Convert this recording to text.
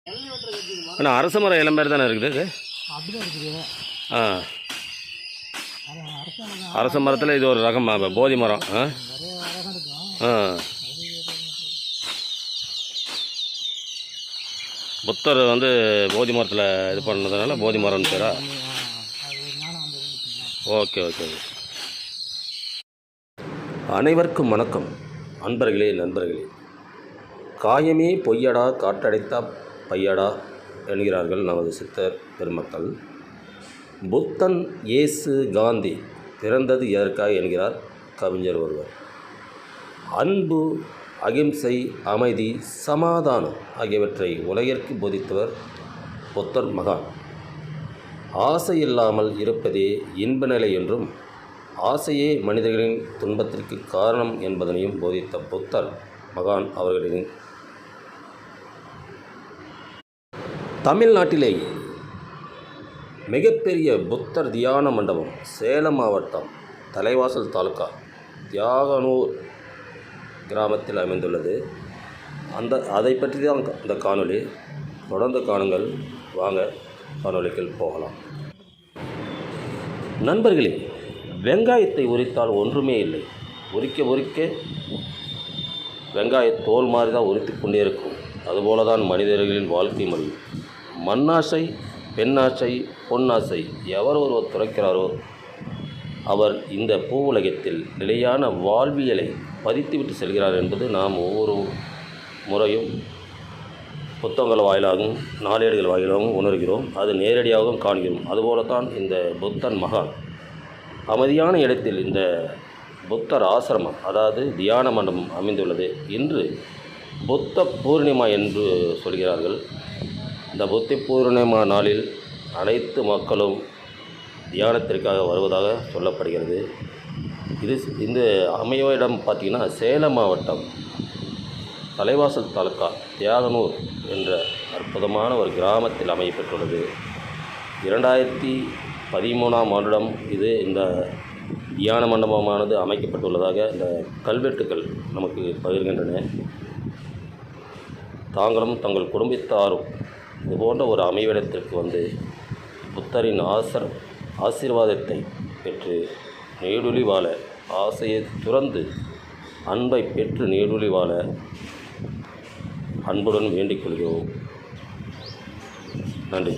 ஆனால் அரச மரம் இளம் பேர் தானே இருக்குது இது? அப்படிதான் இருக்குது. ஆ, அரச மரத்தில் இது ஒரு ரகம் போதி மரம். ஆ நிறைய ரகம் இருக்கும். ஆ, புத்தர் வந்து போதி மரத்தில் இது பண்ணதுனால போதி மரம்னு பேரா? Okay okay. அனைவருக்கும் வணக்கம் அன்பர்களே, நண்பர்களே. காயமே பொய்யடா காற்றடைத்தா பையடா என்கிறார்கள் நமது சித்தர் பெருமக்கள். புத்தன், இயேசு, காந்தி பிறந்தது எதற்காக என்கிறார் கவிஞர் ஒருவர். அன்பு, அகிம்சை, அமைதி, சமாதானம் ஆகியவற்றை உலகிற்கு போதித்தவர் புத்தர் மகான். ஆசை இல்லாமல் இருப்பதே இன்ப நிலை என்றும், ஆசையே மனிதர்களின் துன்பத்திற்கு காரணம் என்பதனையும் போதித்த புத்தர் மகான் அவர்களின் தமிழ்நாட்டிலேயே மிகப்பெரிய புத்தர் தியான மண்டபம் சேலம் மாவட்டம் தலைவாசல் தாலுகா தியாகனூர் கிராமத்தில் அமைந்துள்ளது. அதை பற்றி தான் இந்த காணொளி. தொடர்ந்து காணுங்கள். வாங்க காணொளிகள் போகலாம். நண்பர்களே, வெங்காயத்தை உரித்தால் ஒன்றுமே இல்லை. உரிக்க வெங்காய தோல் மாதிரி தான் உரித்து கொண்டே இருக்கும். அதுபோல தான் மனிதர்களின் வாழ்க்கை முறை. மண்ணாசை, பெண்ணாசை, பொன்னாசை எவர் ஒருவர் துறக்கிறாரோ அவர் இந்த பூ உலகத்தில் நிலையான வாழ்வியலை பதித்துவிட்டு செல்கிறார் என்பது நாம் ஒவ்வொரு முறையும் புத்தகங்கள் வாயிலாகவும் நாளேடுகள் வாயிலாகவும் உணர்கிறோம். அது நேரடியாகவும் காண்கிறோம். அதுபோலத்தான் இந்த புத்தன் மகான் அமைதியான இடத்தில் இந்த புத்தர் ஆசிரமம், அதாவது தியான மண்டபம் அமைந்துள்ளது. இன்று புத்த பூர்ணிமா என்று சொல்கிறார்கள். இந்த புத்த பூர்ணிமா நாளில் அனைத்து மக்களும் தியானத்திற்காக வருவதாக சொல்லப்படுகிறது. இந்த அமைய இடம் பார்த்திங்கன்னா சேலம் மாவட்டம் தலைவாசல் தாலுகா தியாகனூர் என்ற அற்புதமான ஒரு கிராமத்தில் அமையப்பட்டுள்ளது. 2013ஆம் வருடம் இந்த தியான மண்டபமானது அமைக்கப்பட்டுள்ளதாக இந்த கல்வெட்டுக்கள் நமக்கு பகிர்கின்றன. தாங்களும் தங்கள் குடும்பத்தாரும் இதுபோன்ற ஒரு அமைவிடத்திற்கு வந்து புத்தரின் ஆசீர்வாதத்தை பெற்று நீடுழி வாழ, ஆசையை துறந்து அன்பை பெற்று நீடுழி வாழ அன்புடன் வேண்டிக் கொள்கிறோம். நன்றி.